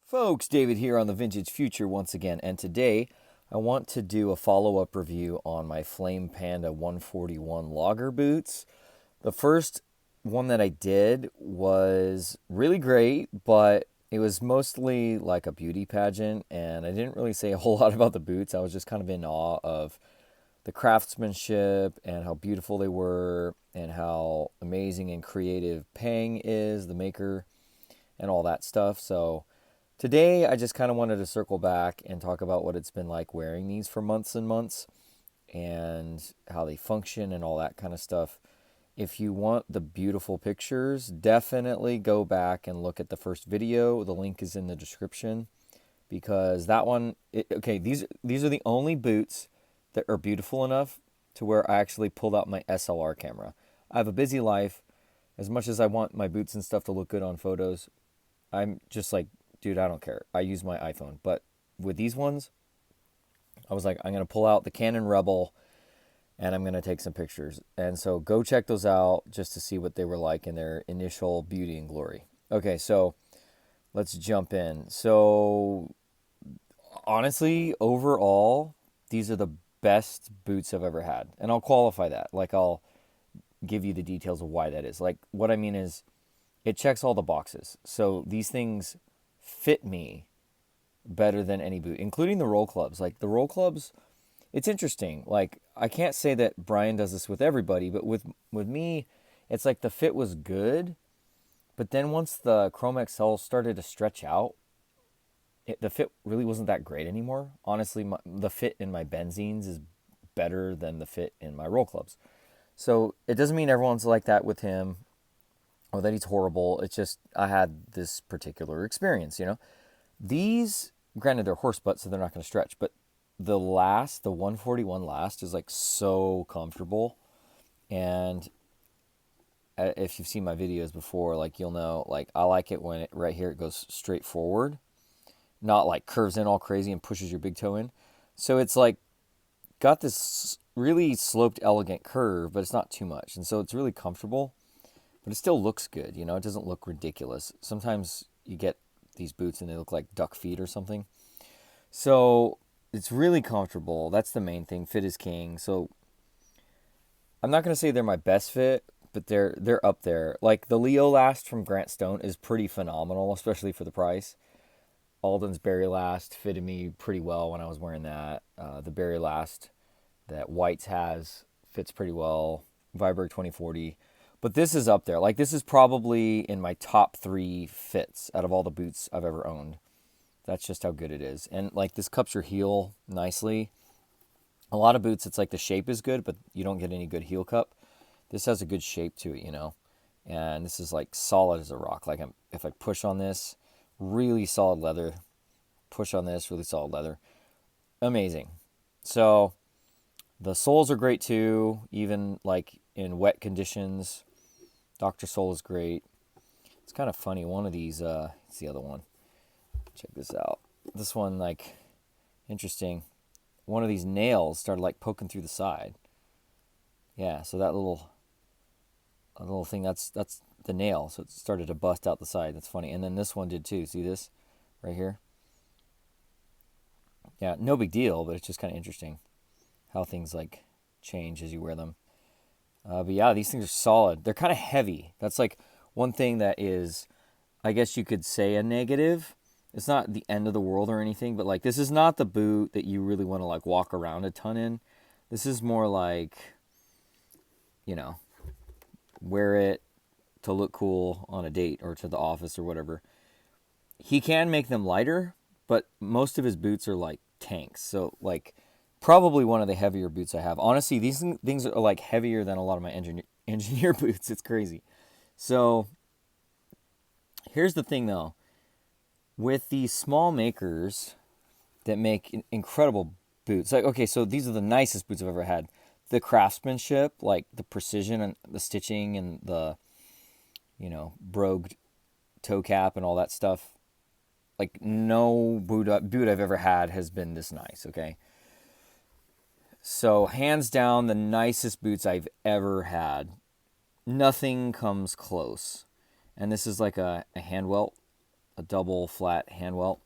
Folks, David here on the Vintage Future once again, and today I want to do a follow-up review on my Flame Panda 141 logger boots. The first one that I did was really great, but it was mostly like a beauty pageant, and I didn't really say a whole lot about the boots. I was just kind of in awe of the craftsmanship and how beautiful they were and how amazing and creative Pang is, the maker, and all that stuff. So today, I just kind of wanted to circle back and talk about what it's been like wearing these for months and months and how they function and all that kind of stuff. If you want the beautiful pictures, definitely go back and look at the first video. The link is in the description because that one, these are the only boots that are beautiful enough to where I actually pulled out my SLR camera. I have a busy life. As much as I want my boots and stuff to look good on photos, I'm just like, dude, I don't care. I use my iPhone. But with these ones, I was like, I'm going to pull out the Canon Rebel and I'm going to take some pictures. And so go check those out just to see what they were like in their initial beauty and glory. Okay, so let's jump in. So honestly, overall, these are the best boots I've ever had. And I'll qualify that. Like, I'll give you the details of why that is. Like, what I mean is, it checks all the boxes. So these things fit me better than any boot, including the roll clubs. Like the roll clubs, it's interesting. Like, I can't say that Brian does this with everybody, but with me, it's like the fit was good, but then once the Chrome XL started to stretch out, the fit really wasn't that great anymore. Honestly, the fit in my Benzines is better than the fit in my roll clubs. So it doesn't mean everyone's like that with him or that he's horrible. It's just I had this particular experience, you know. These, granted, they're horse butt, so they're not going to stretch, but the 141 last is like so comfortable. And if you've seen my videos before, like you'll know, like I like it when right here it goes straight forward, not like curves in all crazy and pushes your big toe in. So it's like got this really sloped, elegant curve, but it's not too much. And so it's really comfortable. But it still looks good, you know, it doesn't look ridiculous. Sometimes you get these boots and they look like duck feet or something. So it's really comfortable. That's the main thing. Fit is king. So I'm not going to say they're my best fit, but they're up there. Like the Leo Last from Grant Stone is pretty phenomenal, especially for the price. Alden's Berry Last fitted me pretty well when I was wearing that. The Berry Last that White's has fits pretty well. Viberg 2040. But this is up there. Like, this is probably in my top 3 fits out of all the boots I've ever owned. That's just how good it is. And, like, this cups your heel nicely. A lot of boots, it's like the shape is good, but you don't get any good heel cup. This has a good shape to it, you know. And this is, like, solid as a rock. Like, if I push on this, really solid leather. Push on this, really solid leather. Amazing. So, the soles are great, too. Even, like, in wet conditions. Dr. Soul is great. It's kind of funny. One of these, it's the other one. Check this out. This one, like, interesting. One of these nails started, like, poking through the side. Yeah, so that little thing, that's the nail. So it started to bust out the side. That's funny. And then this one did, too. See this? Right here? Yeah, no big deal, but it's just kind of interesting how things, like, change as you wear them. But yeah, these things are solid. They're kind of heavy. That's like one thing that is, I guess you could say, a negative. It's not the end of the world or anything, but like this is not the boot that you really want to like walk around a ton in. This is more like, you know, wear it to look cool on a date or to the office or whatever. He can make them lighter, but most of his boots are like tanks. So like probably one of the heavier boots I have. Honestly, these things are like heavier than a lot of my engineer boots. It's crazy. So here's the thing though. With these small makers that make incredible boots, like, okay, so these are the nicest boots I've ever had. The craftsmanship, like the precision and the stitching and the, you know, brogued toe cap and all that stuff. Like no boot I've ever had has been this nice, okay? So, hands down, the nicest boots I've ever had. Nothing comes close. And this is like a hand welt a double flat hand welt.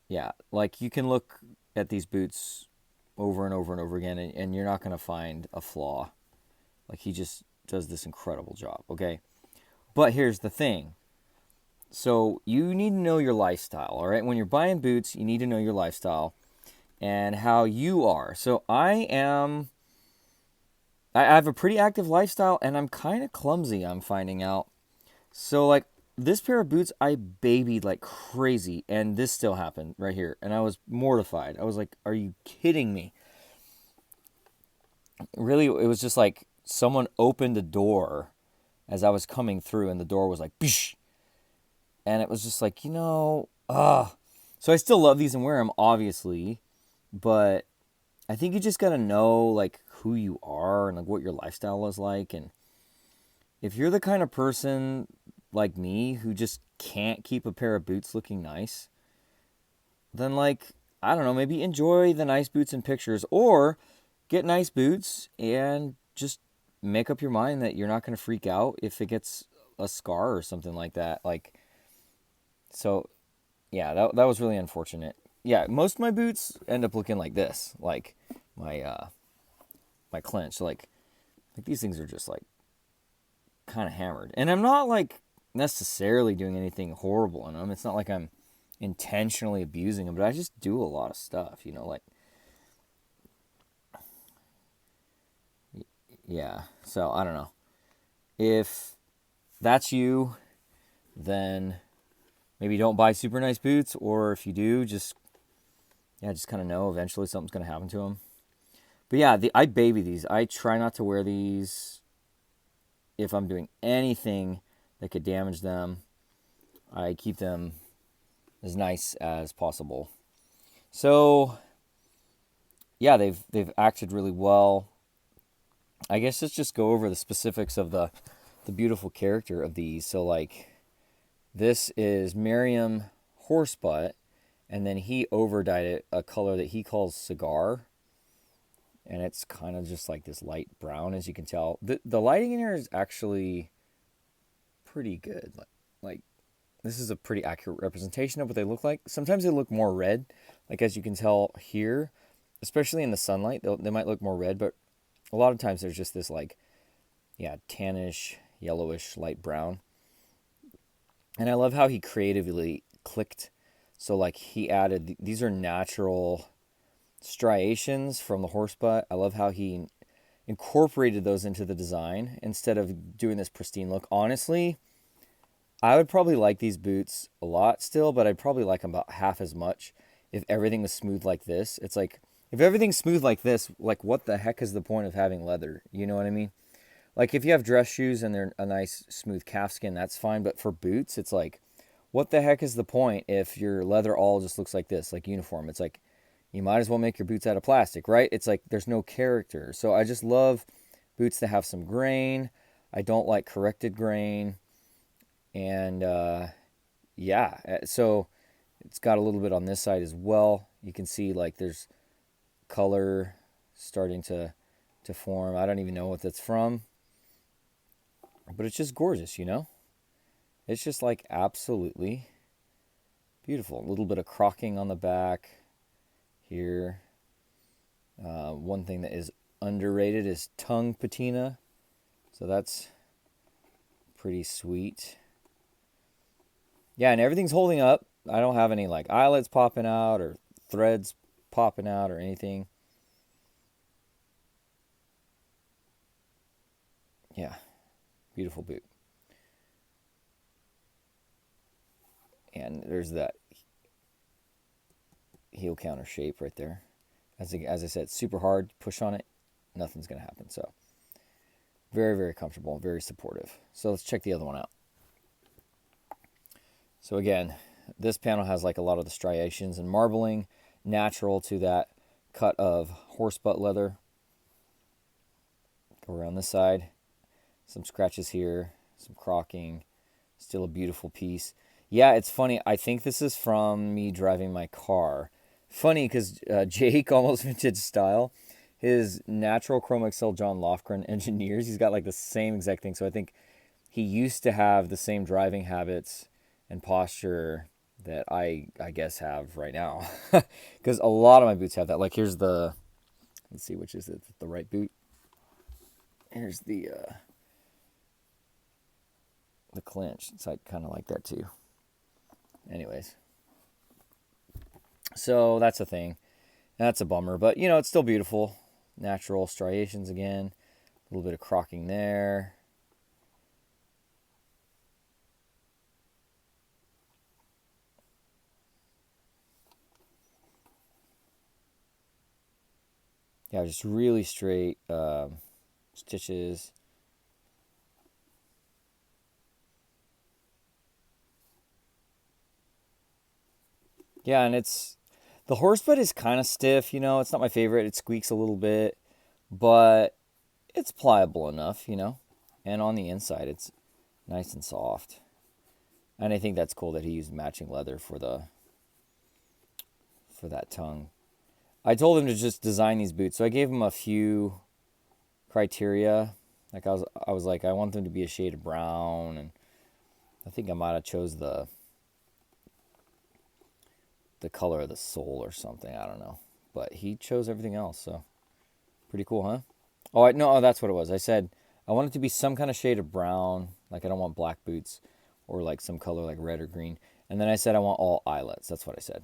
Yeah, like you can look at these boots over and over and over again, and you're not going to find a flaw. Like he just does this incredible job, okay? But here's the thing. So you need to know your lifestyle, all right? When you're buying boots, you need to know your lifestyle and how you are. So I have a pretty active lifestyle, and I'm kind of clumsy, I'm finding out. So like this pair of boots I babied like crazy, and this still happened right here, and I was mortified. I was like, are you kidding me? Really, it was just like someone opened a door as I was coming through, and the door was like, Bish! And it was just like, So I still love these and wear them, obviously, but I think you just gotta know like who you are and like what your lifestyle is like. And if you're the kind of person like me who just can't keep a pair of boots looking nice, then like, I don't know, maybe enjoy the nice boots in pictures, or get nice boots and just make up your mind that you're not going to freak out if it gets a scar or something like that. Like, so yeah, that was really unfortunate. Yeah, most of my boots end up looking like this, like my clench. Like these things are just like kind of hammered, and I'm not like necessarily doing anything horrible in them. It's not like I'm intentionally abusing them, but I just do a lot of stuff, like. Yeah, so I don't know. If that's you, then maybe don't buy super nice boots, or if you do, just kind of know eventually something's going to happen to them. But yeah, I baby these. I try not to wear these if I'm doing anything that could damage them. I keep them as nice as possible. So yeah, they've acted really well. I guess let's just go over the specifics of the beautiful character of these. So like, this is Merriam Horsebutt, and then he overdyed it a color that he calls cigar, and it's kind of just like this light brown, as you can tell. The lighting in here is actually pretty good. Like this is a pretty accurate representation of what they look like. Sometimes they look more red, like as you can tell here, especially in the sunlight. They might look more red, but a lot of times there's just this like, tannish, yellowish, light brown. And I love how he creatively clicked. So like he added, these are natural striations from the horsebutt. I love how he incorporated those into the design instead of doing this pristine look. Honestly, I would probably like these boots a lot still, but I'd probably like them about half as much if everything was smooth like this. It's like, if everything's smooth like this, like what the heck is the point of having leather? You know what I mean? Like if you have dress shoes and they're a nice smooth calfskin, that's fine. But for boots, it's like, what the heck is the point if your leather all just looks like this, like uniform? It's like, you might as well make your boots out of plastic, right? It's like there's no character. So I just love boots that have some grain. I don't like corrected grain. And so it's got a little bit on this side as well. You can see like there's color starting to form. I don't even know what that's from, but it's just gorgeous, It's just like absolutely beautiful. A little bit of crocking on the back here. One thing that is underrated is tongue patina, so that's pretty sweet. Yeah, and everything's holding up. I don't have any like eyelets popping out or threads popping out or anything. Yeah, beautiful boot. And there's that heel counter shape right there. As I said, super hard. Push on it, nothing's going to happen. So very, very comfortable, very supportive. So let's check the other one out. So again, this panel has like a lot of the striations and marbling, natural to that cut of horsebutt leather. Go around this side, some scratches here, some crocking, still a beautiful piece. Yeah, it's funny. I think this is from me driving my car. Funny because Jake, Almost Vintage Style, his natural Chrome XL John Lofgren engineers, he's got like the same exact thing. So I think he used to have the same driving habits and posture that I guess have right now, because a lot of my boots have that. Like here's the, let's see which is it, the right boot. Here's the clinch. It's like kind of like that too. Anyways, so that's a thing. That's a bummer, but you know it's still beautiful. Natural striations again. A little bit of crocking there. Yeah, just really straight stitches. Yeah, and it's the horse bed is kind of stiff. You know, it's not my favorite. It squeaks a little bit, but it's pliable enough. You know, and on the inside, it's nice and soft. And I think that's cool that he used matching leather for that tongue. I told him to just design these boots, so I gave him a few criteria. Like I was like, I want them to be a shade of brown, and I think I might have chose the color of the sole or something. I don't know, but he chose everything else. So pretty cool, huh? Oh, no, that's what it was. I said I want it to be some kind of shade of brown. Like I don't want black boots, or like some color like red or green. And then I said I want all eyelets. That's what I said.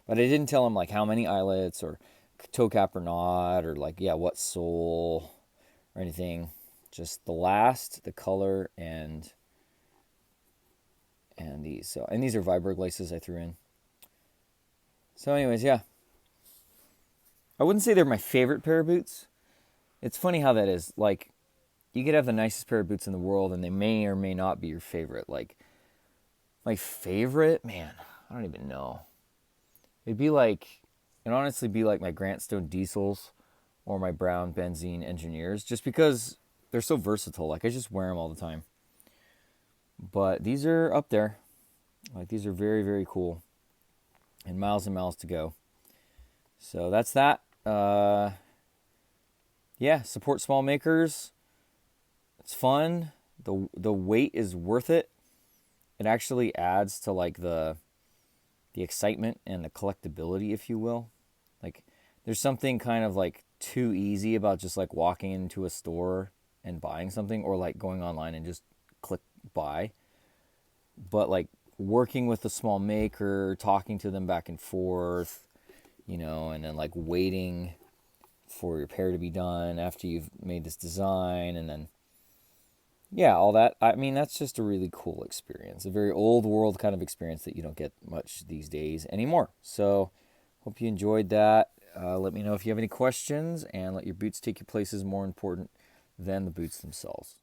But I didn't tell him like how many eyelets or toe cap or not, or like yeah what sole or anything. Just the last, the color, and these. So and these are Viberg laces I threw in. So anyways, yeah. I wouldn't say they're my favorite pair of boots. It's funny how that is. Like you could have the nicest pair of boots in the world and they may or may not be your favorite. Like my favorite, man, I don't even know. It'd honestly be like my Grant Stone Diesels or my Brown Benzene Engineers, just because they're so versatile. Like I just wear them all the time. But these are up there. Like these are very, very cool. And miles to go. So that's that. Yeah, support small makers. It's fun. The weight is worth it. It actually adds to like the excitement and the collectability, if you will. Like there's something kind of like too easy about just like walking into a store and buying something, or like going online and just click buy. But like working with a small maker, talking to them back and forth, you know, and then like waiting for your pair to be done after you've made this design, and then yeah, all that. I mean, that's just a really cool experience. A very old world kind of experience that you don't get much these days anymore. So, hope you enjoyed that. Let me know if you have any questions, and let your boots take your place is more important than the boots themselves.